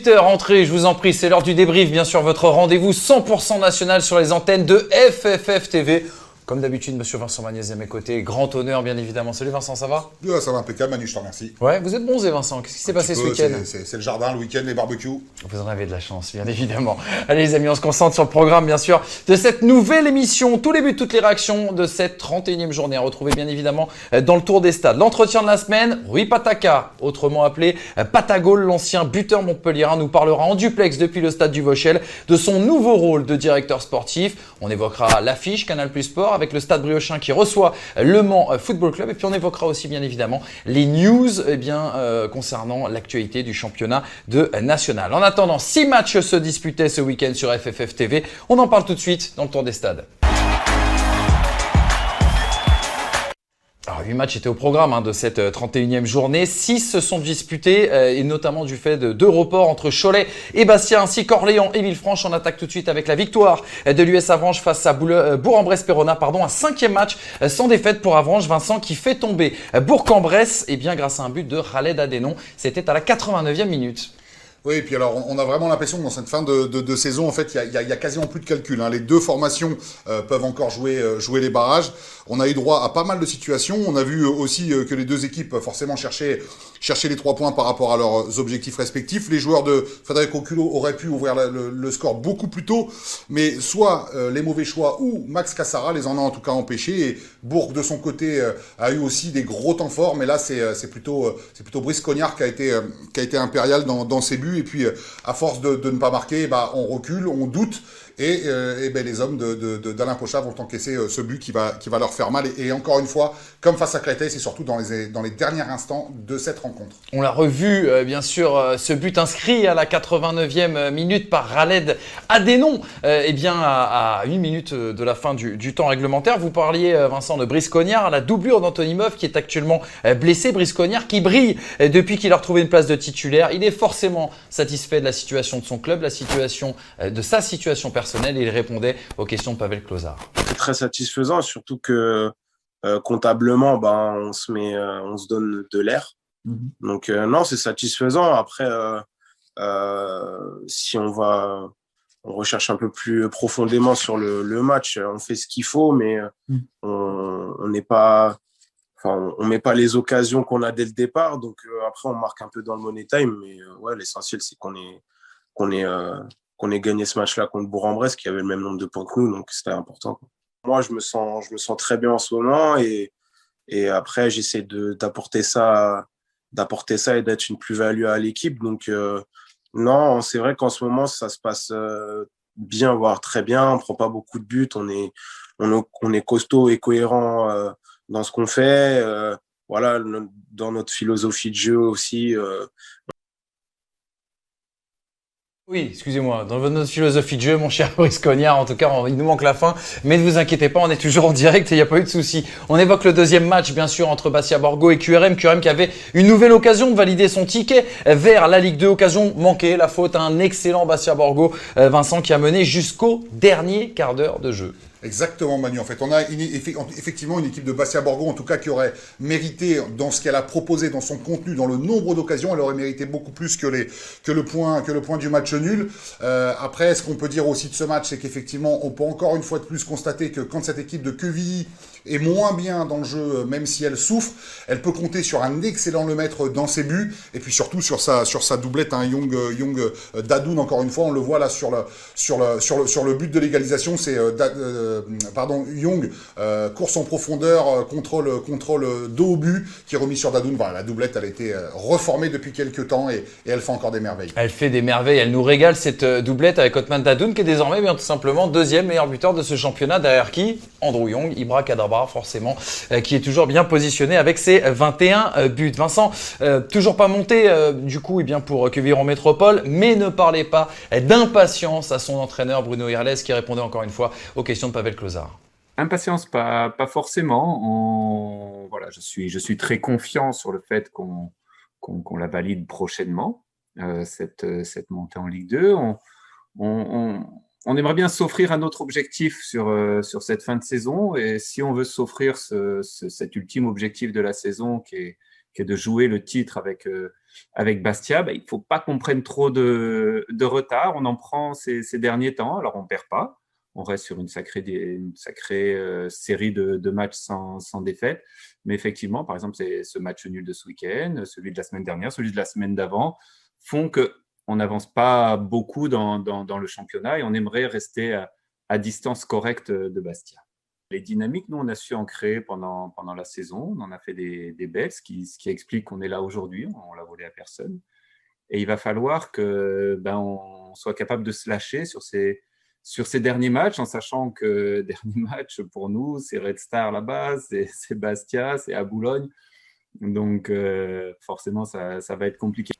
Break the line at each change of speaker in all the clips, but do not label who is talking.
18h, entrez, je vous en prie, c'est l'heure du débrief, bien sûr, votre rendez-vous 100% national sur les antennes de FFF TV. Comme d'habitude, monsieur Vincent Magnès à mes côtés, grand honneur bien évidemment. Salut Vincent, ça va ?
Ça va impeccable, Manu, je te remercie.
Ouais, vous êtes bronzé Vincent, qu'est-ce qui s'est passé ce week-end ?
C'est le jardin, le week-end, les barbecues.
Vous en avez de la chance, bien évidemment. Allez les amis, on se concentre sur le programme, bien sûr, de cette nouvelle émission. Tous les buts, toutes les réactions de cette 31e journée à retrouver, bien évidemment, dans le tour des stades. L'entretien de la semaine, Rui Pataka, autrement appelé Patagol, l'ancien buteur montpelliérain, nous parlera en duplex depuis le stade du Vauchel de son nouveau rôle de directeur sportif. On évoquera l'affiche Canal+ Sport avec le stade Briochin qui reçoit le Mans Football Club. Et puis on évoquera aussi, bien évidemment, les news concernant l'actualité du championnat de national. En attendant, 6 matchs se disputaient ce week-end sur FFF TV. On en parle tout de suite dans le tour des stades. Alors, 8 matchs étaient au programme de cette 31e journée. 6 se sont disputés et notamment du fait de 2 reports entre Cholet et Bastia ainsi qu'Orléans et Villefranche. On attaque tout de suite avec la victoire de l'US Avranches face à Bourg-en-Bresse-Péronne. Un 5e match sans défaite pour Avranches. Vincent qui fait tomber Bourg-en-Bresse grâce à un but de Khaled Adénon. C'était à la 89e minute.
Oui, et puis alors on a vraiment l'impression que dans cette fin de saison, en fait, il y a quasiment plus de calcul. Les deux formations peuvent encore jouer les barrages. On a eu droit à pas mal de situations. On a vu aussi que les deux équipes forcément cherchaient les 3 points par rapport à leurs objectifs respectifs. Les joueurs de Federico Culo auraient pu ouvrir le score beaucoup plus tôt, mais soit les mauvais choix ou Max Cassara les en a en tout cas empêchés. Et Bourg de son côté a eu aussi des gros temps forts, mais là c'est plutôt Brice Cognard qui a été impérial dans ses buts. Et puis à force de ne pas marquer, on recule, on doute. Et les hommes d'Alain Pochard vont encaisser ce but qui va leur faire mal. Et encore une fois, comme face à Créteil, c'est surtout dans les derniers instants de cette rencontre.
On l'a revu, bien sûr, ce but inscrit à la 89e minute par Khaled Adénon, à 1 minute de la fin du temps réglementaire. Vous parliez, Vincent, de Brice Cognard, la doublure d'Anthony Meuf qui est actuellement blessé. Brice Cognard qui brille depuis qu'il a retrouvé une place de titulaire. Il est forcément satisfait de la situation de son club, de sa situation personnelle. Et il répondait aux questions de Pavel Klosar.
C'est très satisfaisant, surtout que comptablement, on se donne de l'air. Donc non, c'est satisfaisant. Après, si on recherche un peu plus profondément sur le match, on fait ce qu'il faut, mais on n'est pas, on met pas les occasions qu'on a dès le départ. Donc après, on marque un peu dans le money time, mais l'essentiel c'est qu'on ait gagné ce match-là contre Bourg-en-Bresse, qui avait le même nombre de points que nous, donc c'était important. Moi, je me sens très bien en ce moment, et après, j'essaie d'apporter ça et d'être une plus-value à l'équipe. Donc, non, c'est vrai qu'en ce moment, ça se passe bien, voire très bien. On prend pas beaucoup de buts, on est costaud et cohérent dans ce qu'on fait. Dans notre philosophie de jeu aussi.
Oui, excusez-moi, dans notre philosophie de jeu, mon cher Brice Cognard, en tout cas, il nous manque la fin, mais ne vous inquiétez pas, on est toujours en direct et il n'y a pas eu de souci. On évoque le deuxième match, bien sûr, entre Bastia Borgo et QRM. QRM qui avait une nouvelle occasion de valider son ticket vers la Ligue 2. Occasion manquée, la faute à un excellent Bastia Borgo, Vincent, qui a mené jusqu'au dernier quart d'heure de jeu.
Exactement, Manu. En fait, on a effectivement une équipe de Bastia Borgo, en tout cas, qui aurait mérité, dans ce qu'elle a proposé, dans son contenu, dans le nombre d'occasions, elle aurait mérité beaucoup plus que le point du match nul. Après, ce qu'on peut dire aussi de ce match, c'est qu'effectivement, on peut encore une fois de plus constater que quand cette équipe de Quevilly est moins bien dans le jeu, même si elle souffre, elle peut compter sur un excellent Lemaître dans ses buts, et puis surtout sur sa doublette, Young Dadoun, encore une fois, on le voit là sur le but de l'égalisation, c'est Young, course en profondeur, contrôle dos au but, qui est remis sur Dadoun. La doublette, elle a été reformée depuis quelques temps et elle fait encore des merveilles.
Elle fait des merveilles, elle nous régale cette doublette avec Othman Dadoun, qui est désormais tout simplement deuxième meilleur buteur de ce championnat, derrière qui ? Andrew Young, Ibra Kadabra, forcément, qui est toujours bien positionné avec ses 21 buts. Vincent, toujours pas monté pour Quevilly Métropole, mais ne parlez pas d'impatience à son entraîneur Bruno Irles, qui répondait encore une fois aux questions de Pavel Klosar.
Impatience, pas forcément. Je suis très confiant sur le fait qu'on la valide prochainement, cette montée en Ligue 2. On aimerait bien s'offrir un autre objectif sur cette fin de saison, et si on veut s'offrir cet ultime objectif de la saison qui est de jouer le titre avec avec Bastia, il ne faut pas qu'on prenne trop de retard. On en prend ces derniers temps, alors on ne perd pas. On reste sur une sacrée série de matchs sans défaite. Mais effectivement, par exemple, c'est ce match nul de ce week-end, celui de la semaine dernière, celui de la semaine d'avant, font qu'on n'avance pas beaucoup dans le championnat et on aimerait rester à distance correcte de Bastia. Les dynamiques, nous, on a su en créer pendant la saison. On en a fait des belles, ce qui explique qu'on est là aujourd'hui. On l'a volé à personne. Et il va falloir on soit capable de se lâcher sur ces derniers matchs, en sachant que dernier match pour nous, c'est Red Star là-bas, c'est Bastia, c'est à Boulogne. Donc forcément, ça va être compliqué.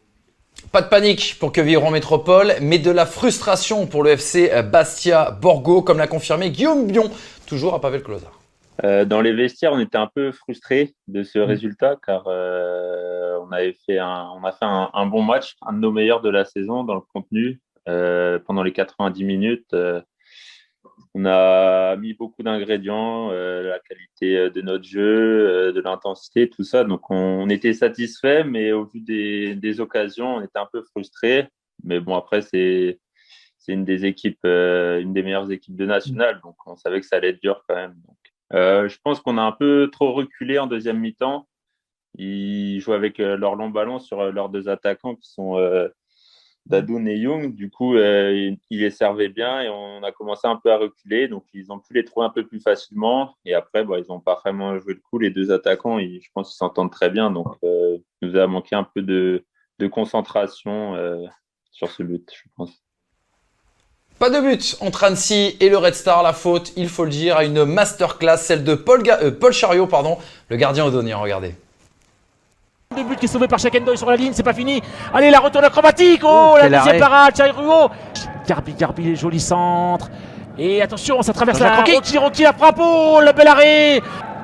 Pas de panique pour Queviron Métropole, mais de la frustration pour le FC Bastia Borgo, comme l'a confirmé Guillaume Bion, toujours à Pavel-Closard.
Dans les vestiaires, on était un peu frustrés de ce résultat car on a fait un bon match, un de nos meilleurs de la saison dans le contenu. Pendant les 90 minutes, on a mis beaucoup d'ingrédients, la qualité de notre jeu, de l'intensité, tout ça. Donc, on était satisfait, mais au vu des occasions, on était un peu frustrés. Mais bon, après, c'est une des meilleures équipes de nationale. Donc, on savait que ça allait être dur quand même. Donc, je pense qu'on a un peu trop reculé en deuxième mi-temps. Ils jouent avec leur long ballon sur leurs deux attaquants qui sont Dadoun et Young. Du coup, ils les servaient bien et on a commencé un peu à reculer. Donc, ils ont pu les trouver un peu plus facilement. Et après, ils n'ont pas vraiment joué le coup. Les deux attaquants, je pense qu'ils s'entendent très bien. Donc, il nous a manqué un peu de concentration sur ce but, je pense.
Pas de but entre Annecy et le Red Star. La faute, il faut le dire, à une masterclass, celle de Paul Chariot, le gardien odonien. Regardez.
Le but qui est sauvé par Chakendoy sur la ligne, c'est pas fini. Allez, la retourne acrobatique. Oh, la deuxième parade, Chariot. Garbi, joli centre. Et attention, ça traverse la Rocky, la frappe. Oh, le bel arrêt.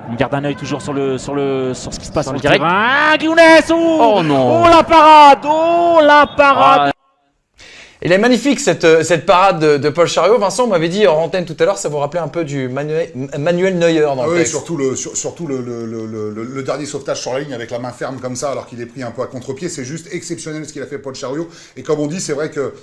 On garde un œil toujours sur ce qui se passe sur le terrain. Guinness. Oh non. Oh, la parade.
Elle est magnifique cette parade de Paul Chariot. Vincent, vous m'avait dit hors antenne tout à l'heure, ça vous rappelait un peu du Manuel Neuer dans le texte.
Oui, surtout le dernier sauvetage sur la ligne avec la main ferme comme ça alors qu'il est pris un peu à contre-pied. C'est juste exceptionnel ce qu'il a fait Paul Chariot. Et comme on dit, c'est vrai que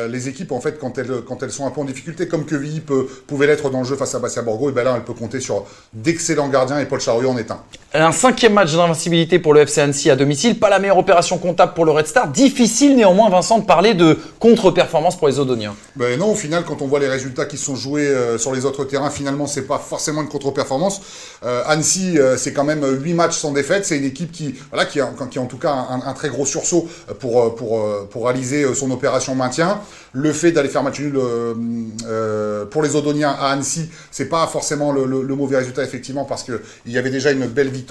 les équipes, en fait, quand elles sont un peu en difficulté, comme Quevilly pouvait l'être dans le jeu face à Bastia Borgo, et là, elle peut compter sur d'excellents gardiens et Paul Chariot en est un.
Un 5e match d'invincibilité pour le FC Annecy à domicile. Pas la meilleure opération comptable pour le Red Star. Difficile néanmoins, Vincent, de parler de contre-performance pour les Odoniens.
Ben non, au final, quand on voit les résultats qui sont joués sur les autres terrains, finalement, c'est pas forcément une contre-performance. Annecy, c'est quand même 8 matchs sans défaite. C'est une équipe qui a en tout cas un très gros sursaut pour réaliser son opération maintien. Le fait d'aller faire match nul pour les Odoniens à Annecy, c'est pas forcément le mauvais résultat, effectivement, parce qu'il y avait déjà une belle victoire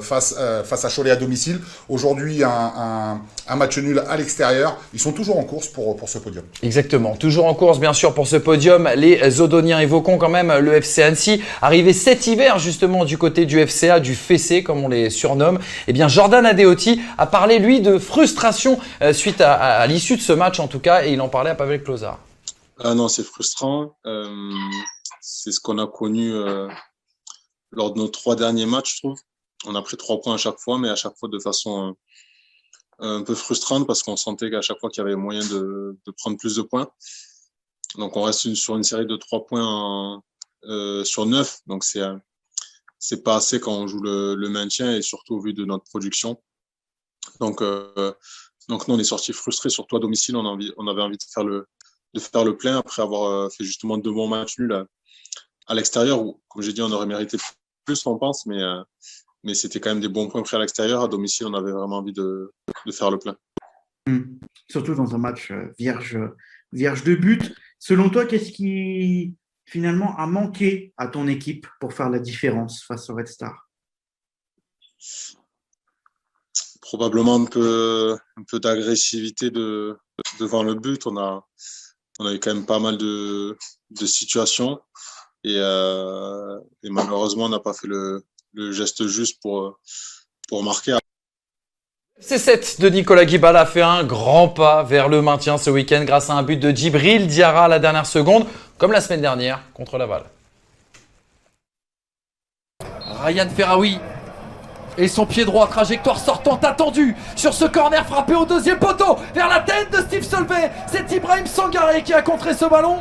face à Cholet à domicile. Aujourd'hui, un match nul à l'extérieur. Ils sont toujours en course pour ce podium.
Exactement, toujours en course bien sûr pour ce podium. Les Odoniens, évoquons quand même le FC Annecy, arrivé cet hiver justement du côté du FCA, du Fessé comme on les surnomme. Eh bien Jordan Adeoti a parlé lui de frustration suite à l'issue de ce match en tout cas, et il en parlait à Pavel-Closard.
Ah non, c'est frustrant. C'est ce qu'on a connu lors de nos 3 derniers matchs, je trouve. On a pris 3 points à chaque fois, mais à chaque fois de façon un peu frustrante parce qu'on sentait qu'à chaque fois qu'il y avait moyen de prendre plus de points. Donc on reste sur une série de 3 points sur 9. Donc c'est pas assez quand on joue le maintien et surtout au vu de notre production. Donc nous on est sortis frustrés, surtout à domicile. On avait envie de faire le plein après avoir fait justement 2 bons matchs nuls à l'extérieur où, comme j'ai dit, on aurait mérité plus, on pense, mais c'était quand même des bons points pris à l'extérieur. À domicile, on avait vraiment envie de faire le plein.
Surtout dans un match vierge de but. Selon toi, qu'est-ce qui finalement a manqué à ton équipe pour faire la différence face au Red Star?
Probablement un peu d'agressivité devant le but. On a eu quand même pas mal de situations et malheureusement, on n'a pas fait le geste juste pour marquer.
C7 de Nicolas Guibala a fait un grand pas vers le maintien ce week-end grâce à un but de Djibril Diarra à la dernière seconde, comme la semaine dernière contre Laval.
Ryan Ferraoui
Et son pied droit, trajectoire sortante attendue sur ce corner frappé au deuxième poteau vers la tête de Steve Solvay. C'est Ibrahim Sangaré qui a contré ce ballon.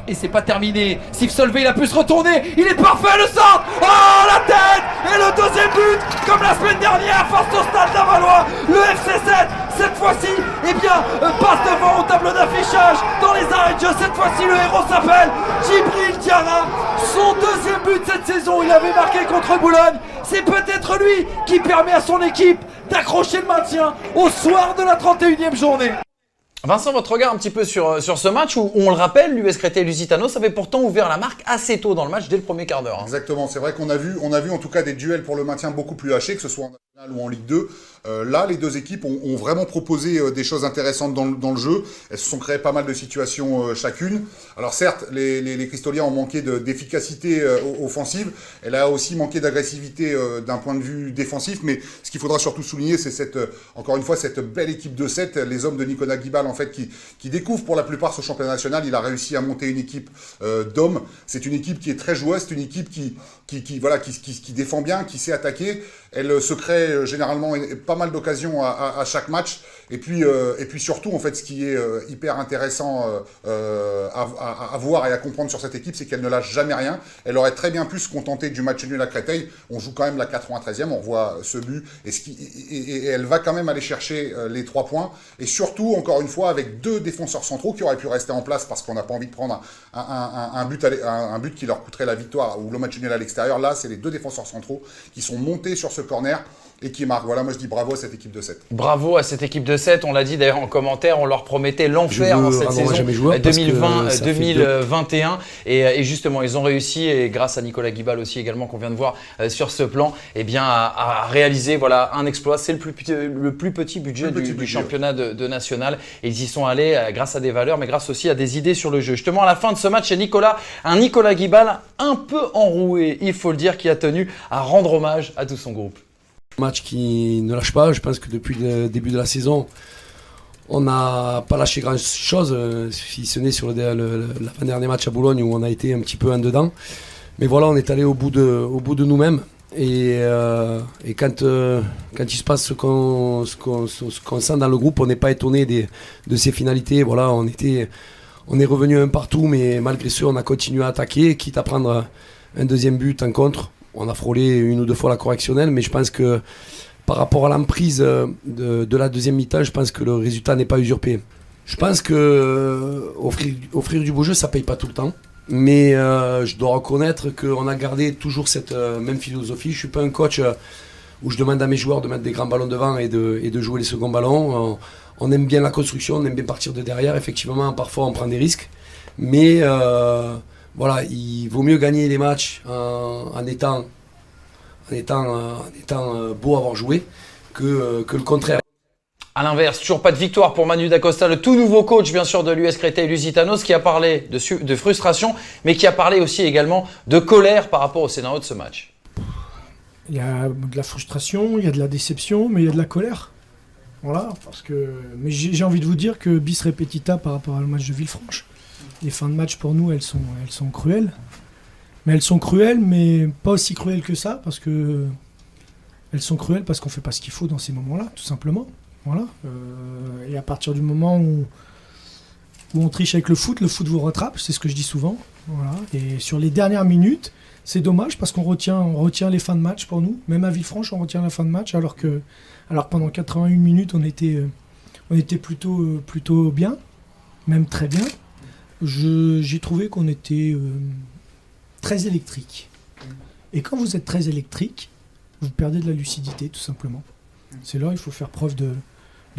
Et c'est pas terminé. Steve Solvay, il a pu se retourner. Il est parfait, le centre. Oh, la tête. Et le deuxième but, comme la semaine dernière face au Stade Lavallois. Le FC7, cette fois-ci, eh bien, passe devant au tableau d'affichage dans les arrêts de jeu. Cette fois-ci, le héros s'appelle Djibril Diarra. Son deuxième but cette saison, il avait marqué contre Boulogne. C'est peut-être lui qui permet à son équipe d'accrocher le maintien au soir de la 31e journée. Vincent, votre regard un petit peu sur ce match où, on le rappelle, l'US Créteil-Lusitanos avait pourtant ouvert la marque assez tôt dans le match, dès le premier quart d'heure. Hein.
Exactement, c'est vrai qu'on a vu en tout cas des duels pour le maintien beaucoup plus hachés, que ce soit en national ou en Ligue 2. Là, les deux équipes ont vraiment proposé des choses intéressantes dans le jeu. Elles se sont créées pas mal de situations chacune. Alors certes, les Cristoliens ont manqué d'efficacité offensive. Elle a aussi manqué d'agressivité d'un point de vue défensif. Mais ce qu'il faudra surtout souligner, c'est encore une fois cette belle équipe de 7. Les hommes de Nicolas Guibal, en fait, qui découvrent pour la plupart ce championnat national. Il a réussi à monter une équipe d'hommes. C'est une équipe qui est très joueuse. C'est une équipe qui défend bien, qui sait attaquer. Elle se crée généralement pas mal d'occasions à chaque match. Et puis surtout, en fait, ce qui est hyper intéressant à voir et à comprendre sur cette équipe, c'est qu'elle ne lâche jamais rien. Elle aurait très bien pu se contenter du match nul à Créteil. On joue quand même la 93e, on voit ce but. Et elle va quand même aller chercher les 3 points. Et surtout, encore une fois, avec 2 défenseurs centraux qui auraient pu rester en place parce qu'on n'a pas envie de prendre un but qui leur coûterait la victoire ou le match nul à l'extérieur. Là, c'est les 2 défenseurs centraux qui sont montés sur ce corner et qui marquent. Voilà, moi je dis bravo à cette équipe de 7.
Bravo à cette équipe de 7, on l'a dit d'ailleurs en commentaire, on leur promettait l'enfer dans cette saison 2020-2021 et justement ils ont réussi, et grâce à Nicolas Guibal aussi également qu'on vient de voir sur ce plan, eh bien à réaliser voilà, un exploit. C'est le plus petit budget du championnat de national, et ils y sont allés grâce à des valeurs mais grâce aussi à des idées sur le jeu. Justement à la fin de ce match, c'est Nicolas Guibal un peu enroué, il faut le dire, qui a tenu à rendre hommage à tout son groupe.
Match qui ne lâche pas. Je pense que depuis le début de la saison, on n'a pas lâché grand chose, si ce n'est sur l'avant-dernier match à Boulogne où on a été un petit peu en dedans. Mais voilà, on est allé au bout de nous-mêmes. Et quand il se passe ce qu'on sent dans le groupe, on n'est pas étonné de ces finalités. Voilà, on est revenu un partout, mais malgré ce, on a continué à attaquer, quitte à prendre un deuxième but en contre. On a frôlé 1 ou 2 fois la correctionnelle, mais je pense que par rapport à l'emprise de la deuxième mi-temps, je pense que le résultat n'est pas usurpé. Je pense que offrir du beau jeu, ça ne paye pas tout le temps. Mais je dois reconnaître qu'on a gardé toujours cette même philosophie. Je ne suis pas un coach où je demande à mes joueurs de mettre des grands ballons devant et de jouer les seconds ballons. On aime bien la construction, on aime bien partir de derrière. Effectivement, parfois on prend des risques. Mais voilà, il vaut mieux gagner les matchs en étant beau à avoir joué que le contraire.
À l'inverse, toujours pas de victoire pour Manu Dacosta, le tout nouveau coach bien sûr de l'US Créteil-Lusitanos, qui a parlé de frustration, mais qui a parlé aussi également de colère par rapport au scénario de ce match.
Il y a de la frustration, il y a de la déception, mais il y a de la colère. Voilà, mais j'ai envie de vous dire que bis repetita par rapport au match de Villefranche. Les fins de match pour nous, elles sont cruelles. Mais elles sont cruelles, mais pas aussi cruelles que ça, parce que elles sont cruelles parce qu'on fait pas ce qu'il faut dans ces moments-là, tout simplement. Voilà. Et à partir du moment où on triche avec le foot vous rattrape, c'est ce que je dis souvent. Voilà. Et sur les dernières minutes, c'est dommage parce qu'on retient les fins de match pour nous. Même à Villefranche, on retient la fin de match, alors que pendant 81 minutes, on était plutôt bien, même très bien. J'ai trouvé qu'on était très électrique. Et quand vous êtes très électrique, vous perdez de la lucidité, tout simplement. C'est là où il faut faire preuve de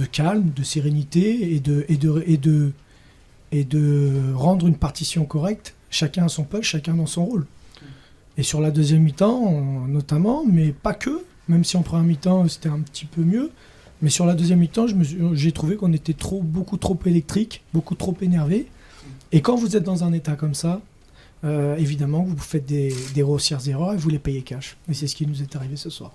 calme, de sérénité et de rendre une partition correcte, chacun à son poste, chacun dans son rôle. Et sur la deuxième mi-temps, notamment, mais pas que, même si en première mi-temps c'était un petit peu mieux, mais sur la deuxième mi-temps, j'ai trouvé qu'on était beaucoup trop électrique, beaucoup trop énervé. Et quand vous êtes dans un état comme ça, évidemment, vous faites des grossières erreurs et vous les payez cash. Et c'est ce qui nous est arrivé ce soir.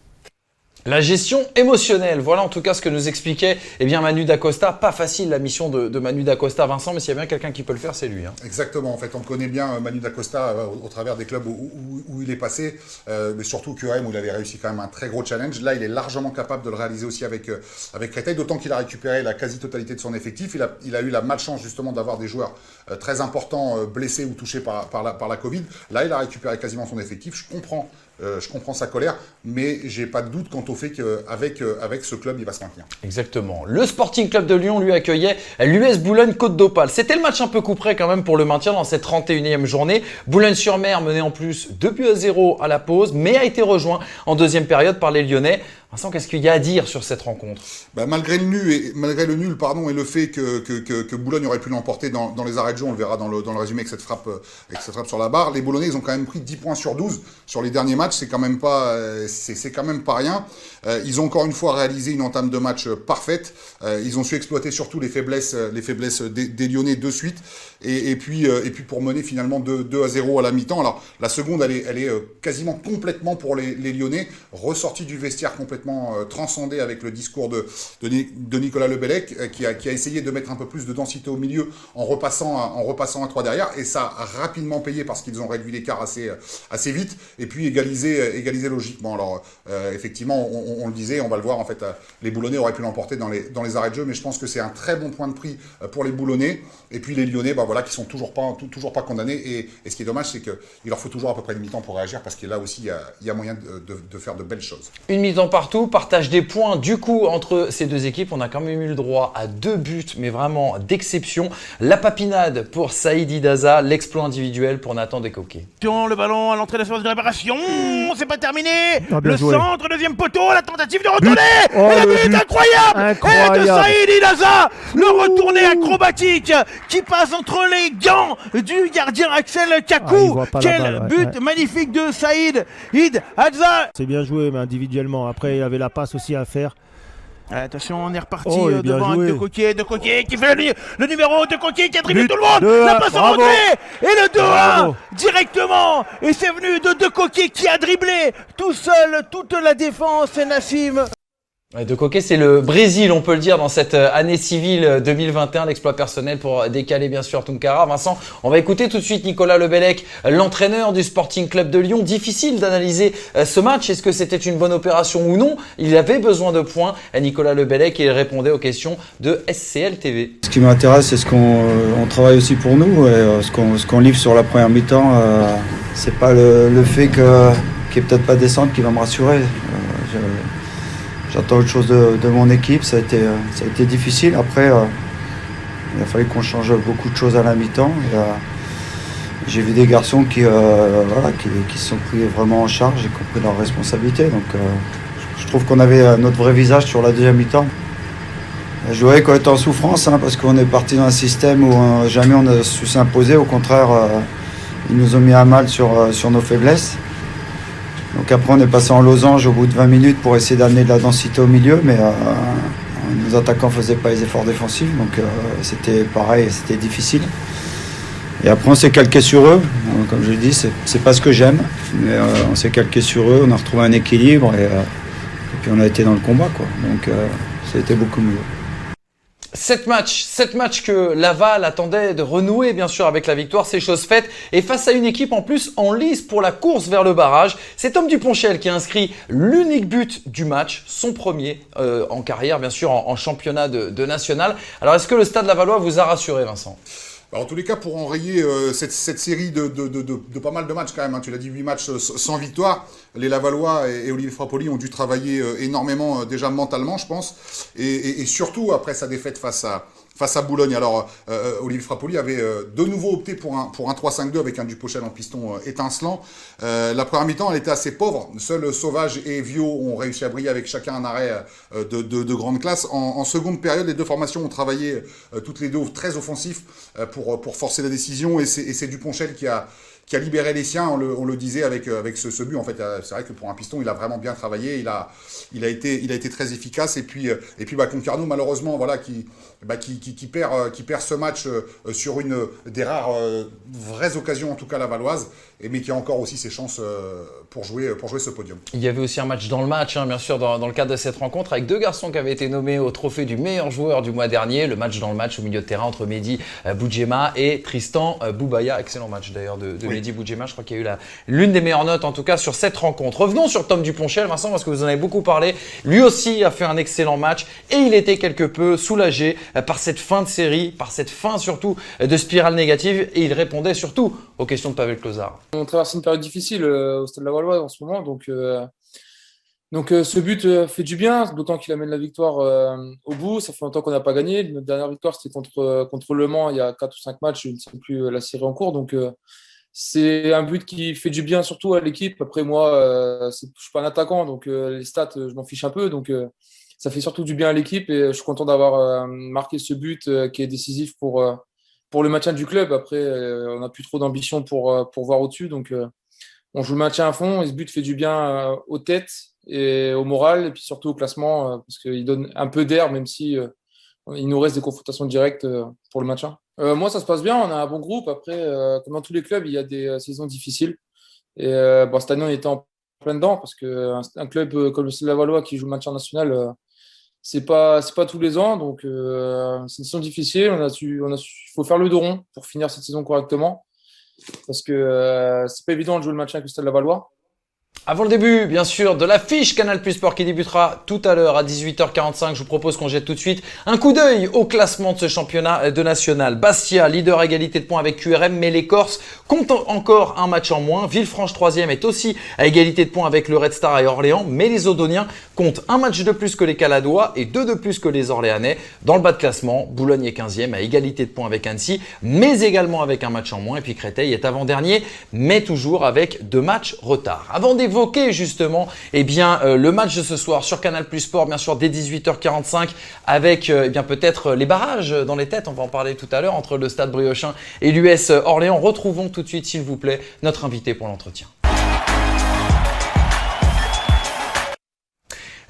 La gestion émotionnelle, voilà en tout cas ce que nous expliquait Manu Dacosta. Pas facile la mission de Manu Dacosta, Vincent, mais s'il y a bien quelqu'un qui peut le faire, c'est lui.
Exactement, en fait, on connaît bien Manu Dacosta au travers des clubs où il est passé, mais surtout QRM où il avait réussi quand même un très gros challenge. Là, il est largement capable de le réaliser aussi avec Créteil, d'autant qu'il a récupéré la quasi-totalité de son effectif. Il a eu la malchance justement d'avoir des joueurs très importants blessés ou touchés par la Covid. Là, il a récupéré quasiment son effectif. Je comprends sa colère, mais j'ai pas de doute quant au fait qu'avec ce club, il va se maintenir.
Exactement. Le Sporting Club de Lyon lui accueillait l'US Boulogne-Côte d'Opale. C'était le match un peu couperé quand même pour le maintien dans cette 31e journée. Boulogne-sur-Mer menait en plus 2-0 à la pause, mais a été rejoint en deuxième période par les Lyonnais. Vincent, qu'est-ce qu'il y a à dire sur cette rencontre ?
Malgré le nul et le fait que Boulogne aurait pu l'emporter dans les arrêts de jeu, on le verra dans le résumé avec cette frappe sur la barre, les Boulonnais, ils ont quand même pris 10 points sur 12 sur les derniers matchs, c'est quand même pas rien. Ils ont encore une fois réalisé une entame de match parfaite. Ils ont su exploiter surtout les faiblesses des Lyonnais de suite. Et puis pour mener finalement 2-0 à la mi-temps. Alors la seconde, elle est quasiment complètement pour les Lyonnais, ressortie du vestiaire complètement transcendée avec le discours de Nicolas Lebellec, qui a essayé de mettre un peu plus de densité au milieu en repassant à 3 derrière. Et ça a rapidement payé parce qu'ils ont réduit l'écart assez vite et puis égalisé logiquement. Alors effectivement, on le disait, on va le voir, en fait, les Boulonnais auraient pu l'emporter dans les arrêts de jeu, mais je pense que c'est un très bon point de prix pour les Boulonnais. Et puis les Lyonnais, qui sont toujours pas condamnés. Et ce qui est dommage, c'est qu'il leur faut toujours à peu près une mi-temps pour réagir, parce que là aussi, il y a moyen de faire de belles choses.
Une mi-temps partout, partage des points du coup entre ces deux équipes. On a quand même eu le droit à 2 buts, mais vraiment d'exception. La papinade pour Saïd Idaza, l'exploit individuel pour Nathan Descoquet.
Le ballon à l'entrée de la séance de réparation, c'est pas terminé. Centre, deuxième poteau, la tentative de retourner. Et le but incroyable. Et de Saïd Idaza, le retourné acrobatique qui passe entre les gants du gardien Axel Kakou. Quel but magnifique de Saïd Idaza.
C'est bien joué, mais individuellement. Après, il avait la passe aussi à faire.
Attention, on est reparti devant avec De Coquet qui fait le numéro de Coquet qui a dribblé tout le monde. La passe en retrait et le 2-1 directement. Et c'est venu de Coquet qui a dribblé tout seul toute la défense. Et Nassim.
De Coquet, c'est le Brésil, on peut le dire, dans cette année civile 2021, l'exploit personnel pour décaler bien sûr Tunkara. Vincent, on va écouter tout de suite Nicolas Lebellec, l'entraîneur du Sporting Club de Lyon. Difficile d'analyser ce match. Est-ce que c'était une bonne opération ou non ? Il avait besoin de points. Nicolas Lebellec, il répondait aux questions de SCL TV.
Ce qui m'intéresse, c'est ce qu'on travaille aussi pour nous. Et ce qu'on livre sur la première mi-temps, c'est pas le fait qu'il n'y ait peut-être pas descente qui va me rassurer. J'attends autre chose de mon équipe, ça a été difficile. Après, il a fallu qu'on change beaucoup de choses à la mi-temps. J'ai vu des garçons qui se sont pris vraiment en charge et qui ont pris leurs responsabilités. Donc je trouve qu'on avait notre vrai visage sur la deuxième mi-temps. Je voyais qu'on était en souffrance, parce qu'on est parti dans un système où jamais on a su s'imposer. Au contraire, ils nous ont mis à mal sur nos faiblesses. Donc après, on est passé en losange au bout de 20 minutes pour essayer d'amener de la densité au milieu, mais nos attaquants ne faisaient pas les efforts défensifs, donc c'était pareil, c'était difficile. Et après, on s'est calqué sur eux. Comme je l'ai dit, c'est pas ce que j'aime, mais on s'est calqué sur eux, on a retrouvé un équilibre et puis on a été dans le combat, quoi. Donc ça a été beaucoup mieux.
7 matchs que Laval attendait de renouer bien sûr avec la victoire, c'est chose faite. Et face à une équipe en plus en lice pour la course vers le barrage, c'est Tom Duponchel qui a inscrit l'unique but du match, son premier en carrière bien sûr en championnat de national. Alors est-ce que le Stade Lavallois vous a rassuré, Vincent ?
En tous les cas, pour enrayer cette série de pas mal de matchs quand même, tu l'as dit, 8 matchs sans victoire, les Lavallois et Olivier Frappoli ont dû travailler énormément déjà mentalement, je pense, et surtout après sa défaite face à Boulogne. Alors, Olivier Frappoli avait de nouveau opté pour un 3-5-2 avec un Duponchel en piston étincelant. La première mi-temps, elle était assez pauvre. Seuls Sauvage et Vio ont réussi à briller avec chacun un arrêt de grande classe. En seconde période, les deux formations ont travaillé toutes les deux très offensifs pour forcer la décision. Et c'est Duponchel qui a libéré les siens, on le disait avec ce but. En fait, c'est vrai que pour un piston, il a vraiment bien travaillé, il a été très efficace. Et puis Concarneau, malheureusement, voilà, qui perd ce match sur une des rares vraies occasions, en tout cas lavalloises, mais qui a encore aussi ses chances pour jouer ce podium.
Il y avait aussi un match dans le match, bien sûr, dans le cadre de cette rencontre, avec deux garçons qui avaient été nommés au trophée du meilleur joueur du mois dernier. Le match dans le match au milieu de terrain entre Mehdi Boudjema et Tristan Boubaya. Excellent match d'ailleurs de Mehdi Boudjema. Je crois qu'il y a eu l'une des meilleures notes en tout cas sur cette rencontre. Revenons sur Tom Duponchel, Vincent, parce que vous en avez beaucoup parlé. Lui aussi a fait un excellent match et il était quelque peu soulagé par cette fin de série, par cette fin surtout de spirale négative, et il répondait surtout aux questions de Pavel Klozar.
On traverse une période difficile au Stade Lavallois en ce moment, donc ce but fait du bien, d'autant qu'il amène la victoire au bout. Ça fait longtemps qu'on n'a pas gagné. Notre dernière victoire, c'était contre Le Mans il y a 4 ou 5 matchs, je ne sais plus la série en cours. Donc c'est un but qui fait du bien surtout à l'équipe. Après moi, je ne suis pas un attaquant, donc les stats, je m'en fiche un peu. Donc ça fait surtout du bien à l'équipe et je suis content d'avoir marqué ce but qui est décisif pour le maintien du club. Après, on n'a plus trop d'ambition pour voir au-dessus. Donc on joue le maintien à fond et ce but fait du bien aux têtes et au moral, et puis surtout au classement, parce qu'il donne un peu d'air, même si il nous reste des confrontations directes pour le maintien. Moi, ça se passe bien, on a un bon groupe. Après, comme dans tous les clubs, il y a des saisons difficiles. Et cette année, on était en plein dedans, parce qu'un club comme le Stade Lavallois qui joue le maintien national, c'est pas tous les ans. Donc, c'est une saison difficile. Il faut faire le dos rond pour finir cette saison correctement, parce que c'est pas évident de jouer le maintien avec le Stade Lavallois.
Avant le début, bien sûr, de l'affiche Canal Plus Sport qui débutera tout à l'heure à 18h45, je vous propose qu'on jette tout de suite un coup d'œil au classement de ce championnat de national. Bastia, leader à égalité de points avec QRM, mais les Corses comptent encore un match en moins. Villefranche, 3e, est aussi à égalité de points avec le Red Star et Orléans, mais les Odoniens comptent un match de plus que les Caladois et 2 de plus que les Orléanais. Dans le bas de classement, Boulogne est 15e à égalité de points avec Annecy, mais également avec un match en moins. Et puis Créteil est avant-dernier, mais toujours avec 2 matchs retard. Avant d'évoquer justement le match de ce soir sur Canal Plus Sport, bien sûr dès 18h45, avec peut-être les barrages dans les têtes, on va en parler tout à l'heure, entre le Stade Briochin et l'US Orléans. Retrouvons tout de suite, s'il vous plaît, notre invité pour l'entretien.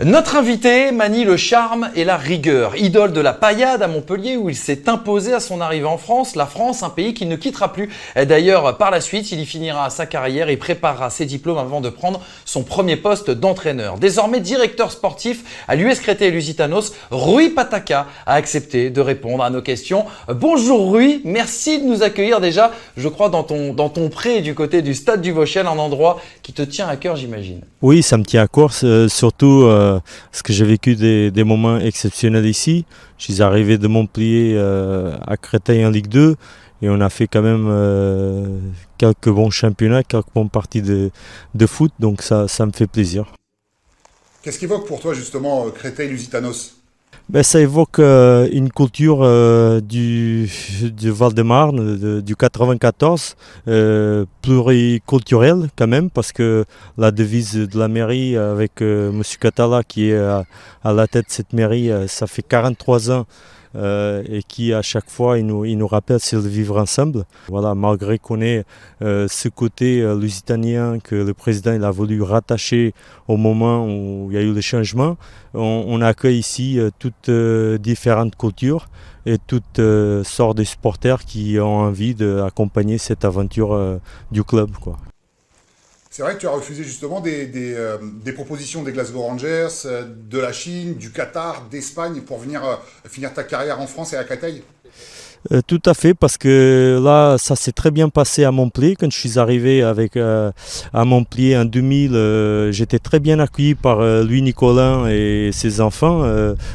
Notre invité manie le charme et la rigueur. Idole de la paillade à Montpellier où il s'est imposé à son arrivée en France. La France, un pays qu'il ne quittera plus. D'ailleurs, par la suite, il y finira sa carrière et préparera ses diplômes avant de prendre son premier poste d'entraîneur. Désormais directeur sportif à l'US Créteil et Lusitanos, Rui Pataka a accepté de répondre à nos questions. Bonjour Rui, merci de nous accueillir déjà, je crois, dans ton pré du côté du Stade du Vauchel, un endroit qui te tient à cœur, j'imagine.
Oui, ça me tient à cœur, surtout parce que j'ai vécu des moments exceptionnels ici. Je suis arrivé de Montpellier à Créteil en Ligue 2 et on a fait quand même quelques bons championnats, quelques bonnes parties de foot, donc ça me fait plaisir.
Qu'est-ce qu'évoque pour toi justement Créteil-Lusitanos ?
Ça évoque une culture du Val-de-Marne, du 94, pluriculturelle quand même, parce que la devise de la mairie avec M. Catala qui est à la tête de cette mairie, ça fait 43 ans. Et qui à chaque fois il nous rappelle c'est de vivre ensemble. Voilà, malgré qu'on ait ce côté lusitanien que le président il a voulu rattacher au moment où il y a eu le changement, on accueille ici toutes différentes cultures et toutes sortes de supporters qui ont envie d'accompagner cette aventure du club, quoi.
C'est vrai que tu as refusé justement des propositions des Glasgow Rangers, de la Chine, du Qatar, d'Espagne pour venir finir ta carrière en France et à Créteil ?
Tout à fait, parce que là, ça s'est très bien passé à Montpellier. Quand je suis arrivé à Montpellier en 2000, j'étais très bien accueilli par Louis Nicolin et ses enfants,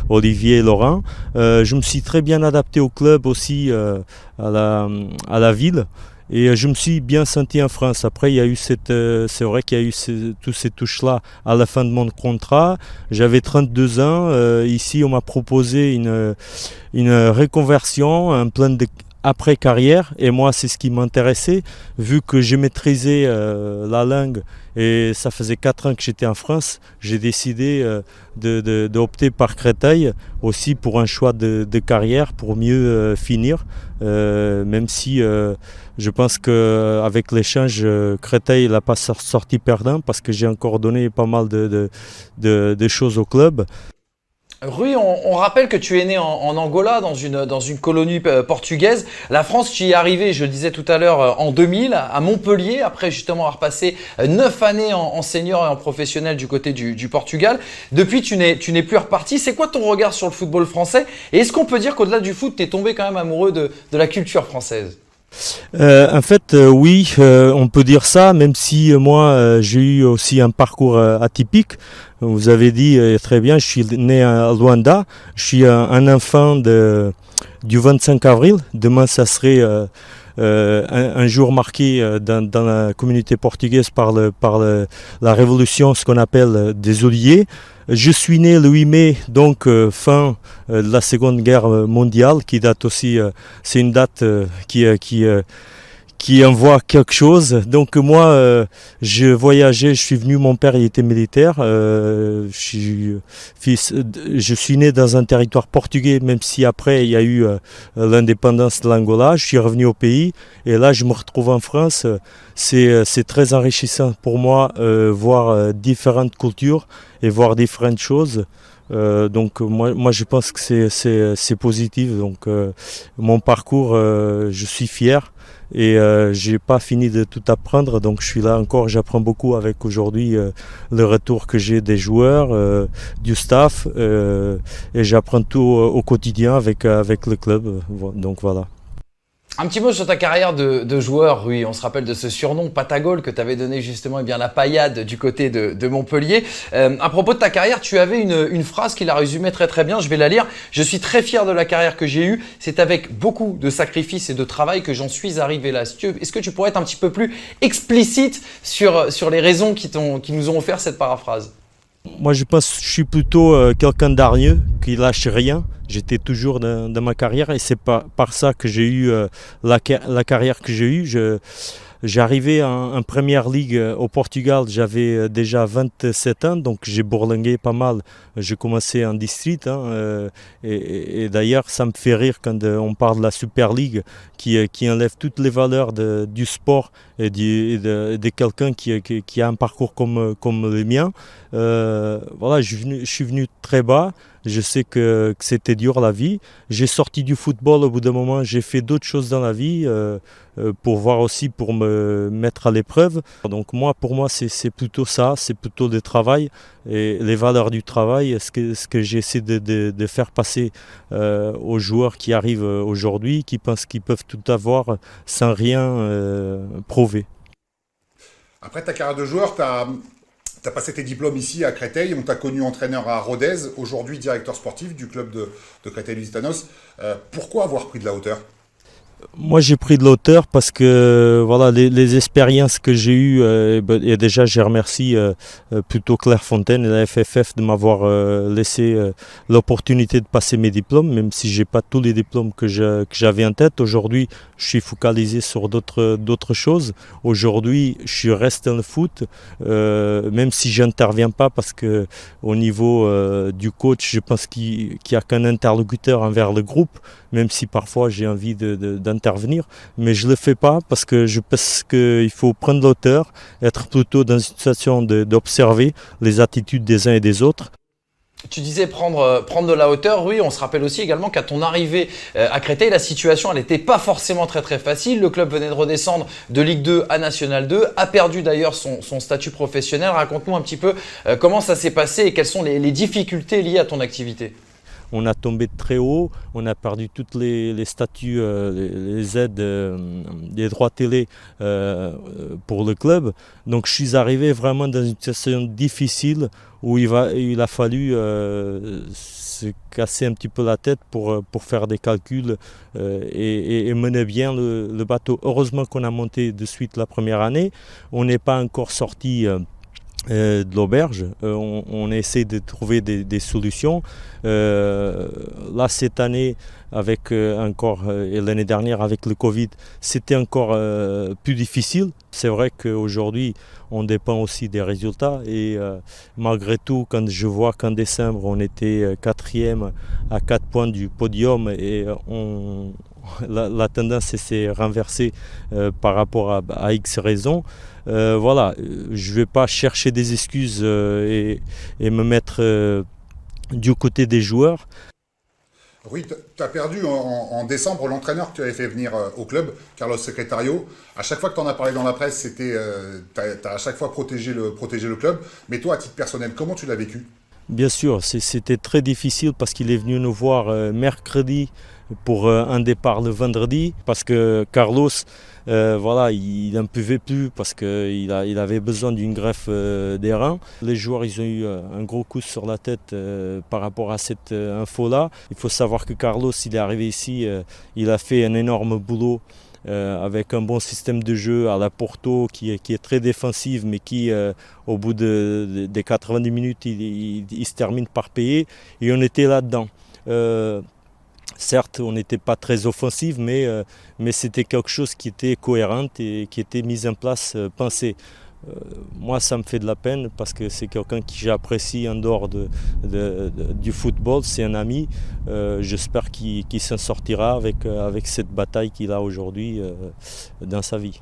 Olivier et Laurent. Je me suis très bien adapté au club aussi, à la ville. Et je me suis bien senti en France. Après, il y a eu c'est vrai qu'il y a eu toutes ces touches-là à la fin de mon contrat. J'avais 32 ans. Ici, on m'a proposé une reconversion, un plan après carrière, et moi c'est ce qui m'intéressait, vu que je maîtrisais la langue et ça faisait 4 ans que j'étais en France, j'ai décidé d'opter par Créteil aussi pour un choix de carrière, pour mieux finir, même si je pense qu'avec l'échange, Créteil n'a pas sorti perdant parce que j'ai encore donné pas mal de choses au club.
Rui, on rappelle que tu es né en Angola, dans une colonie portugaise. La France, tu y es arrivé, je le disais tout à l'heure, en 2000, à Montpellier, après justement avoir passé 9 années en senior et en professionnel du côté du Portugal. Depuis, tu n'es plus reparti. C'est quoi ton regard sur le football français? Et est-ce qu'on peut dire qu'au-delà du foot, tu es tombé quand même amoureux de la culture française?
En fait, oui, on peut dire ça, même si moi j'ai eu aussi un parcours atypique. Vous avez dit très bien, je suis né à Luanda, je suis un enfant du 25 avril. Demain, ça serait un jour marqué dans la communauté portugaise par la révolution, ce qu'on appelle des Oliviers. Je suis né le 8 mai, donc fin de la Seconde Guerre mondiale, qui date aussi, c'est une date qui envoie quelque chose. Donc moi, je voyageais, je suis venu, mon père il était militaire, je suis né dans un territoire portugais, même si après il y a eu l'indépendance de l'Angola, je suis revenu au pays, et là je me retrouve en France. C'est très enrichissant pour moi, voir différentes cultures et voir différentes choses. Donc moi je pense que c'est positif. Donc mon parcours, je suis fier. Et j'ai pas fini de tout apprendre, donc je suis là encore, j'apprends beaucoup avec aujourd'hui le retour que j'ai des joueurs, du staff, et j'apprends tout au quotidien avec le club, donc voilà.
Un petit mot sur ta carrière de joueur, Rui. On se rappelle de ce surnom Patagol que tu avais donné justement la paillade du côté de Montpellier. À propos de ta carrière, tu avais une phrase qui la résumait très très bien. Je vais la lire. Je suis très fier de la carrière que j'ai eue. C'est avec beaucoup de sacrifices et de travail que j'en suis arrivé là. Est-ce que tu pourrais être un petit peu plus explicite sur les raisons qui nous ont offert cette paraphrase?
Moi je pense que je suis plutôt quelqu'un d'hargneux, qui lâche rien. J'étais toujours dans ma carrière, et c'est par ça que j'ai eu la carrière que j'ai eue. J'ai arrivé en Première Ligue au Portugal, j'avais déjà 27 ans, donc j'ai bourlingué pas mal. J'ai commencé en district, et d'ailleurs ça me fait rire quand on parle de la Super League qui enlève toutes les valeurs du sport et de quelqu'un qui a un parcours comme le mien. Voilà, je suis venu très bas. Je sais que c'était dur la vie. J'ai sorti du football au bout d'un moment, j'ai fait d'autres choses dans la vie pour voir aussi, pour me mettre à l'épreuve. Donc pour moi c'est plutôt ça, c'est plutôt le travail et les valeurs du travail, ce que j'essaie de faire passer aux joueurs qui arrivent aujourd'hui, qui pensent qu'ils peuvent tout avoir sans rien prouver.
Après ta carrière de joueur, tu as passé tes diplômes ici à Créteil, on t'a connu entraîneur à Rodez, aujourd'hui directeur sportif du club de Créteil-Lusitanos. Pourquoi avoir pris de la hauteur?
Moi j'ai pris de l'auteur parce que voilà, les expériences que j'ai eues, et déjà je remercie plutôt Clairefontaine et la FFF de m'avoir laissé l'opportunité de passer mes diplômes, même si j'ai pas tous les diplômes que j'avais en tête. Aujourd'hui je suis focalisé sur d'autres choses. Aujourd'hui je reste dans le foot, même si j'interviens pas, parce que au niveau du coach, je pense qu'il n'y a qu'un interlocuteur envers le groupe, même si parfois j'ai envie d'intervenir, mais je ne le fais pas parce que je pense qu'il faut prendre l'auteur, être plutôt dans une situation d'observer les attitudes des uns et des autres.
Tu disais prendre de la hauteur, oui, on se rappelle aussi également qu'à ton arrivée à Créteil, la situation elle n'était pas forcément très très facile. Le club venait de redescendre de Ligue 2 à National 2, a perdu d'ailleurs son statut professionnel. Raconte-nous un petit peu comment ça s'est passé et quelles sont les difficultés liées à ton activité.
On a tombé de très haut, on a perdu toutes les statuts, les aides, les droits télé pour le club. Donc je suis arrivé vraiment dans une situation difficile où il a fallu se casser un petit peu la tête pour faire des calculs et mener bien le bateau. Heureusement qu'on a monté de suite la première année. On n'est pas encore sorti de l'auberge. On essaie de trouver des solutions. Là, cette année, avec et l'année dernière avec le Covid, c'était encore plus difficile. C'est vrai qu'aujourd'hui, on dépend aussi des résultats. Et malgré tout, quand je vois qu'en décembre, on était 4e à 4 points du podium et la tendance s'est renversée par rapport à X raisons. Voilà, je ne vais pas chercher des excuses et me mettre du côté des joueurs.
Oui, tu as perdu en décembre l'entraîneur que tu avais fait venir au club, Carlos Secretario. À chaque fois que tu en as parlé dans la presse, tu as à chaque fois protégé le club. Mais toi, à titre personnel, comment tu l'as vécu ?
Bien sûr, c'était très difficile parce qu'il est venu nous voir mercredi pour un départ le vendredi. Parce que Carlos, voilà, il n'en pouvait plus parce qu'il avait besoin d'une greffe des reins. Les joueurs, ils ont eu un gros coup sur la tête par rapport à cette info-là. Il faut savoir que Carlos, il est arrivé ici, il a fait un énorme boulot avec un bon système de jeu à la Porto qui est très défensive mais qui au bout des 90 minutes il se termine par payer et on était là-dedans. Certes, on n'était pas très offensif, mais c'était quelque chose qui était cohérent et qui était mis en place, pensé. Moi, ça me fait de la peine parce que c'est quelqu'un que j'apprécie en dehors du football, c'est un ami. J'espère qu'il s'en sortira avec cette bataille qu'il a aujourd'hui dans sa vie.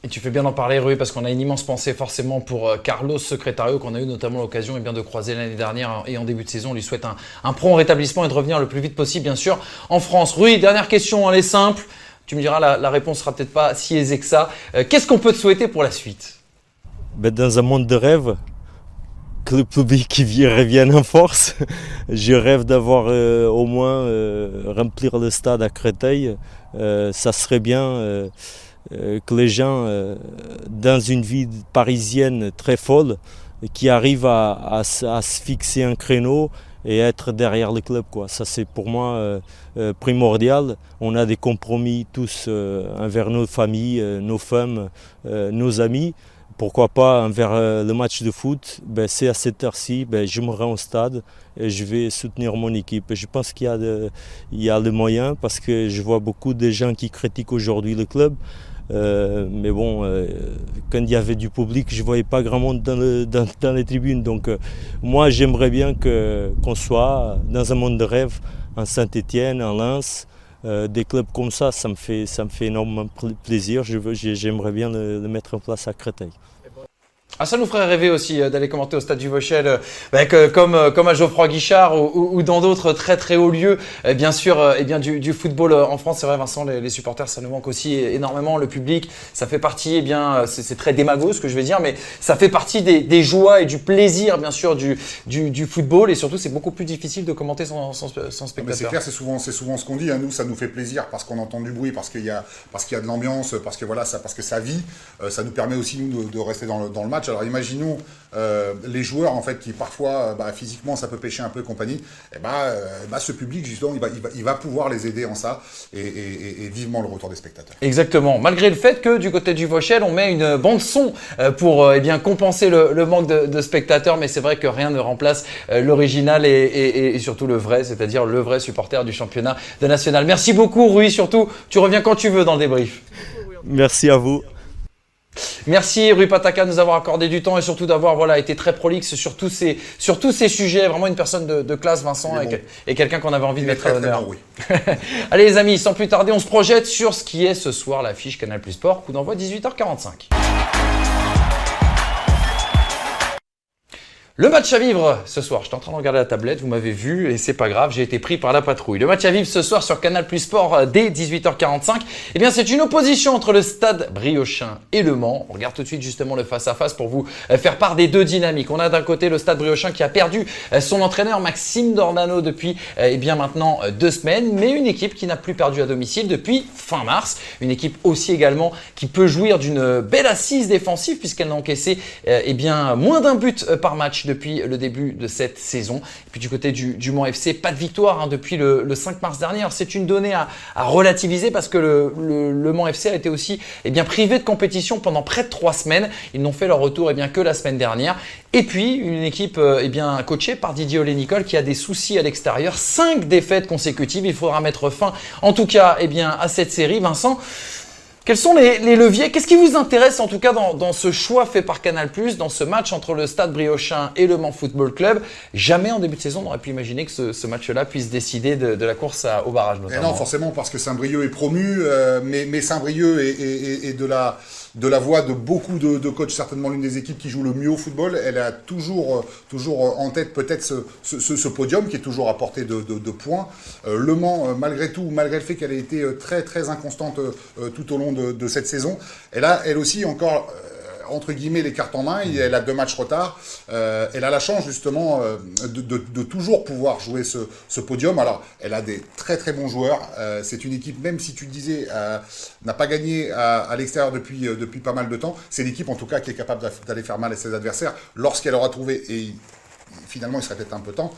Et tu fais bien d'en parler, Rui, parce qu'on a une immense pensée forcément pour Carlos Secretario, qu'on a eu notamment l'occasion de croiser l'année dernière et en début de saison. On lui souhaite un prompt rétablissement et de revenir le plus vite possible, bien sûr, en France. Rui, dernière question, elle est simple. Tu me diras, la réponse sera peut-être pas si aisée que ça. Qu'est-ce qu'on peut te souhaiter pour la suite ?
Dans un monde de rêve, que le public revienne en force. Je rêve d'avoir au moins remplir le stade à Créteil. Ça serait bien que les gens, dans une vie parisienne très folle, qui arrivent à se fixer un créneau et être derrière le club, quoi. Ça, c'est pour moi primordial. On a des compromis tous envers nos familles, nos femmes, nos amis. Pourquoi pas envers le match de foot, c'est à cette heure-ci, je me rends au stade et je vais soutenir mon équipe. Je pense qu'il y a le moyen parce que je vois beaucoup de gens qui critiquent aujourd'hui le club. Mais bon, quand il y avait du public, je ne voyais pas grand monde dans les tribunes. Donc moi, j'aimerais bien qu'on soit dans un monde de rêve, en Saint-Étienne, en Lens. Des clubs comme ça me fait énormément plaisir. J'aimerais bien le mettre en place à Créteil.
Ah, ça nous ferait rêver aussi d'aller commenter au Stade du Vauchel, comme à Geoffroy Guichard ou dans d'autres très très hauts lieux. Bien sûr, du football en France, c'est vrai, Vincent, les supporters, ça nous manque aussi énormément. Le public, ça fait partie, c'est très démago ce que je vais dire, mais ça fait partie des joies et du plaisir, bien sûr, du football. Et surtout, c'est beaucoup plus difficile de commenter sans spectateur.
Mais c'est clair, c'est souvent ce qu'on dit. Nous, ça nous fait plaisir parce qu'on entend du bruit, parce qu'il y a de l'ambiance, parce que ça vit. Ça nous permet aussi nous de rester dans le match. Alors imaginons les joueurs en fait qui parfois physiquement ça peut pêcher un peu compagnie. Ce public justement il va pouvoir les aider en ça et vivement le retour des spectateurs.
Exactement. Malgré le fait que du côté du Vauchel on met une bande son pour compenser le manque de spectateurs, mais c'est vrai que rien ne remplace l'original et surtout le vrai, c'est-à-dire le vrai supporter du championnat de national. Merci beaucoup Rui, surtout tu reviens quand tu veux dans le débrief.
Merci à vous.
Merci Rui Pataka de nous avoir accordé du temps et surtout d'avoir été très prolixe sur tous ces sujets. Vraiment une personne de classe, Vincent, et quelqu'un qu'on avait envie de mettre à l'honneur. Oui. Allez les amis, sans plus tarder, on se projette sur ce qui est ce soir l'affiche Canal+ Sport, coup d'envoi 18h45. Le match à vivre ce soir, j'étais en train de regarder la tablette, vous m'avez vu et c'est pas grave, j'ai été pris par la patrouille. Le match à vivre ce soir sur Canal+ Sport dès 18h45, c'est une opposition entre le Stade Briochin et Le Mans. On regarde tout de suite justement le face-à-face pour vous faire part des deux dynamiques. On a d'un côté le Stade Briochin qui a perdu son entraîneur Maxime Dornano depuis maintenant 2 semaines, mais une équipe qui n'a plus perdu à domicile depuis fin mars. Une équipe aussi également qui peut jouir d'une belle assise défensive puisqu'elle n'a encaissé moins d'un but par match matchs depuis le début de cette saison. Et puis du côté du Mans FC, pas de victoire depuis le 5 mars dernier. Alors, c'est une donnée à relativiser parce que le Mans FC a été aussi privé de compétition pendant près de 3 semaines. Ils n'ont fait leur retour que la semaine dernière. Et puis une équipe coachée par Didier Olé-Nicole qui a des soucis à l'extérieur. 5 défaites consécutives. Il faudra mettre fin en tout cas à cette série. Vincent, quels sont les leviers? Qu'est-ce qui vous intéresse en tout cas dans ce choix fait par Canal+, dans ce match entre le Stade Briochin et le Mans Football Club? Jamais en début de saison on aurait pu imaginer que ce match-là puisse décider de la course au barrage notamment.
Et non, forcément, parce que Saint-Brieuc est promu, mais Saint-Brieuc est de la voix de beaucoup de coachs, certainement l'une des équipes qui joue le mieux au football. Elle a toujours en tête peut-être ce podium qui est toujours à portée de points. Le Mans, malgré tout, malgré le fait qu'elle ait été très très inconstante tout au long de cette saison, elle a elle aussi encore entre guillemets les cartes en main. Elle a 2 matchs retard. Elle a la chance justement de toujours pouvoir jouer ce podium. Alors elle a des très très bons joueurs. C'est une équipe, même si tu le disais, n'a pas gagné à l'extérieur depuis pas mal de temps. C'est l'équipe en tout cas qui est capable d'aller faire mal à ses adversaires lorsqu'elle aura trouvé, et finalement il serait peut-être un peu temps,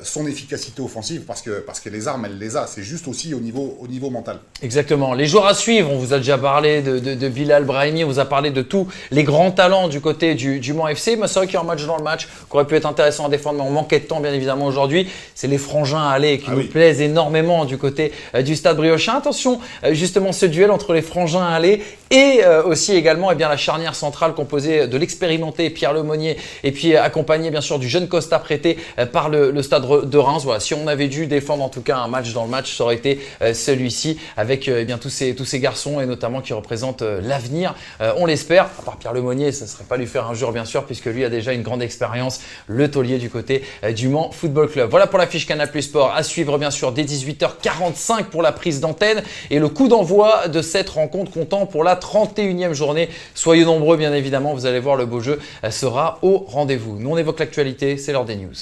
son efficacité offensive, parce que les armes elle les a. C'est juste aussi au niveau mental.
Exactement. Les joueurs à suivre, on vous a déjà parlé de Bilal Brahimi, on vous a parlé de tous les grands talents du côté du Mans FC. Mais c'est vrai qu'il y a un match dans le match qui aurait pu être intéressant à défendre, mais on manquait de temps bien évidemment aujourd'hui. C'est les frangins allés qui nous plaisent énormément du côté du Stade Briochin. Attention, justement ce duel entre les frangins allés et aussi également la charnière centrale composée de l'expérimenté Pierre Lemonnier et puis accompagné bien sûr du jeune Costa prêté par le Stade de Reims. Voilà, si on avait dû défendre en tout cas un match dans le match, ça aurait été celui-ci avec tous ces garçons et notamment qui représentent l'avenir. On l'espère. À part Pierre Lemonnier, ça ne serait pas lui faire injure bien sûr puisque lui a déjà une grande expérience, le taulier du côté du Mans Football Club. Voilà pour la fiche Canal+ Sport à suivre bien sûr dès 18h45 pour la prise d'antenne et le coup d'envoi de cette rencontre comptant pour la 31e journée. Soyez nombreux bien évidemment, vous allez voir, le beau jeu sera au rendez-vous. Nous on évoque l'actualité, c'est l'heure des news.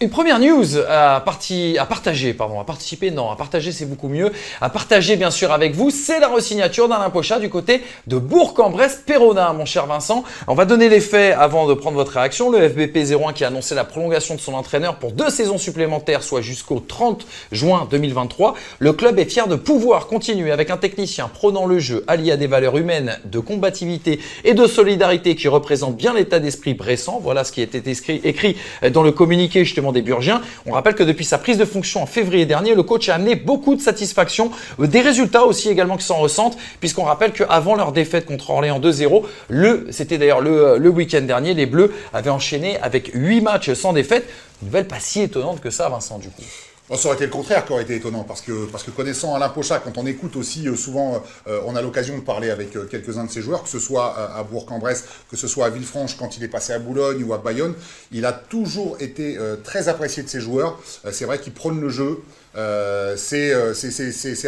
Une première news à partager c'est beaucoup mieux, à partager bien sûr avec vous, c'est la re-signature d'Alain Pocha du côté de Bourg-en-Bresse-Péronat, mon cher Vincent. On va donner les faits avant de prendre votre réaction. Le FBP 01 qui a annoncé la prolongation de son entraîneur pour 2 saisons supplémentaires, soit jusqu'au 30 juin 2023. Le club est fier de pouvoir continuer avec un technicien prônant le jeu, allié à des valeurs humaines, de combativité et de solidarité qui représentent bien l'état d'esprit bressan. Voilà ce qui était écrit dans le communiqué justement des Burgiens. On rappelle que depuis sa prise de fonction en février dernier, le coach a amené beaucoup de satisfaction, des résultats aussi également qui s'en ressentent, puisqu'on rappelle qu'avant leur défaite contre Orléans 2-0, c'était d'ailleurs le week-end dernier, les Bleus avaient enchaîné avec 8 matchs sans défaite. Une nouvelle pas si étonnante que ça, Vincent, du coup.
Ça aurait été le contraire qui aurait été étonnant, parce que connaissant Alain Pocha, quand on écoute aussi souvent, on a l'occasion de parler avec quelques-uns de ses joueurs, que ce soit à Bourg-en-Bresse, que ce soit à Villefranche quand il est passé à Boulogne ou à Bayonne, il a toujours été très apprécié de ses joueurs. C'est vrai qu'il prône le jeu. C'est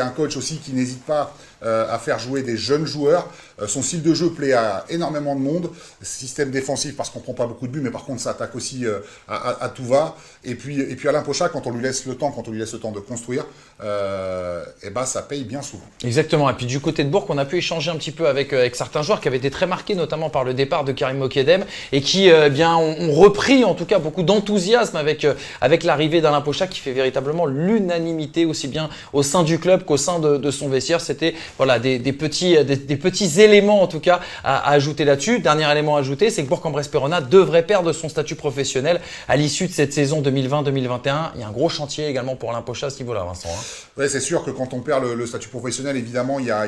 un coach aussi qui n'hésite pas à faire jouer des jeunes joueurs. Son style de jeu plaît à énormément de monde. Système défensif parce qu'on ne prend pas beaucoup de buts, mais par contre ça attaque aussi à tout va. Et puis Alain Pocha, quand on lui laisse le temps de construire, ça paye bien souvent.
Exactement. Et puis du côté de Bourg, on a pu échanger un petit peu avec certains joueurs qui avaient été très marqués, notamment par le départ de Karim Mokedem, et qui ont repris en tout cas beaucoup d'enthousiasme avec l'arrivée d'Alain Pocha, qui fait véritablement l'unanimité aussi bien au sein du club qu'au sein de son vestiaire. C'était des petits éléments en tout cas à ajouter là-dessus. Dernier élément à ajouter, c'est que Bourg-en-Bresse-Péronat devrait perdre son statut professionnel à l'issue de cette saison 2020-2021. Il y a un gros chantier également pour Alain Pocha à ce niveau-là, Vincent.
Oui, c'est sûr que quand on perd le statut professionnel, évidemment, il y a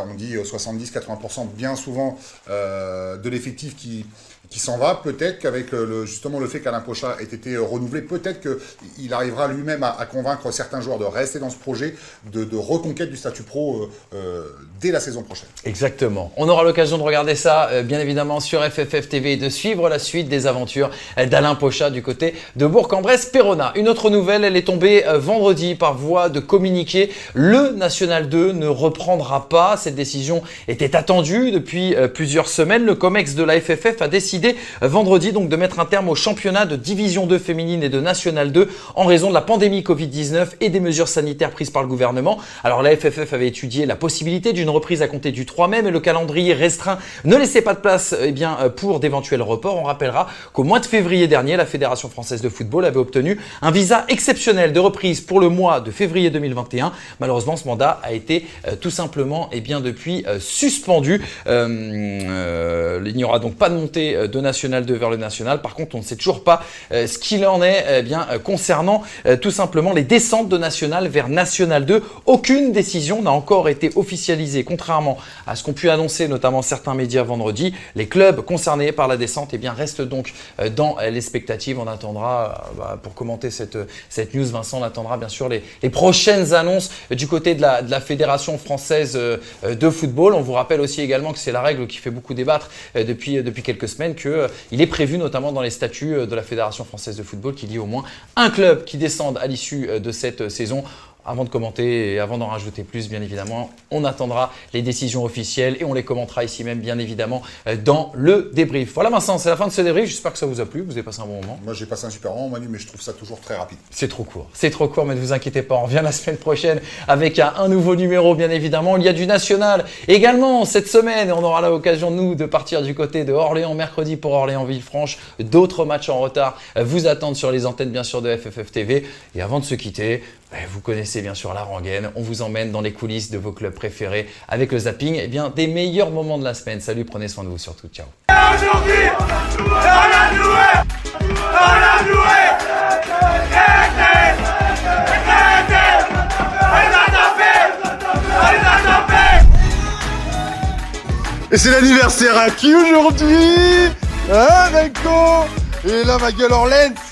on dit 70-80% bien souvent de l'effectif qui s'en va. Peut-être qu'avec justement le fait qu'Alain Pocha ait été renouvelé, peut-être qu'il arrivera lui-même à convaincre certains joueurs de rester dans ce projet de reconquête du statut pro dès la saison prochaine.
Exactement. On aura l'occasion de regarder ça bien évidemment sur FFF TV et de suivre la suite des aventures d'Alain Pocha du côté de Bourg-en-Bresse-Péronat. Une autre nouvelle, elle est tombée vendredi par voie de communiqué. Le National 2 ne reprendra pas. Cette décision était attendue depuis plusieurs semaines. Le COMEX de la FFF a décidé vendredi donc de mettre un terme au championnat de Division 2 féminine et de National 2 en raison de la pandémie Covid-19 Covid-19 et des mesures sanitaires prises par le gouvernement. Alors la FFF avait étudié la possibilité d'une reprise à compter du 3 mai, mais le calendrier restreint ne laissait pas de place pour d'éventuels reports. On rappellera qu'au mois de février dernier, la Fédération française de football avait obtenu un visa exceptionnel de reprise pour le mois de février 2021. Malheureusement, ce mandat a été tout simplement depuis suspendu. Il n'y aura donc pas de montée de National 2 vers le National. Par contre, on ne sait toujours pas ce qu'il en est concernant tout simplement les descentes de National vers National 2. Aucune décision n'a encore été officialisée, contrairement à ce qu'ont pu annoncer notamment certains médias vendredi. Les clubs concernés par la descente restent donc dans l'expectative. On attendra, pour commenter cette news, Vincent, on attendra bien sûr les prochaines annonces du côté de la Fédération française de football. On vous rappelle aussi également que c'est la règle qui fait beaucoup débattre depuis quelques semaines, qu'il est prévu notamment dans les statuts de la Fédération française de football qu'il y ait au moins un club qui descende à l'issue de cette saison. Avant de commenter et avant d'en rajouter plus, bien évidemment, on attendra les décisions officielles et on les commentera ici même, bien évidemment, dans le débrief. Voilà Vincent, c'est la fin de ce débrief. J'espère que ça vous a plu, vous avez passé un bon moment.
Moi j'ai passé un super moment Manu, mais je trouve ça toujours très rapide.
C'est trop court, mais ne vous inquiétez pas, on revient la semaine prochaine avec un nouveau numéro, bien évidemment. Il y a du national également cette semaine et on aura l'occasion, nous, de partir du côté de Orléans mercredi pour Orléans-Villefranche. D'autres matchs en retard vous attendent sur les antennes, bien sûr, de FFF TV. Et avant de se quitter, vous connaissez bien sûr la rengaine, on vous emmène dans les coulisses de vos clubs préférés avec le zapping des meilleurs moments de la semaine. Salut, prenez soin de vous surtout, ciao.
Et c'est l'anniversaire à qui aujourd'hui? Hein, Renko? Et là, ma gueule Orlens.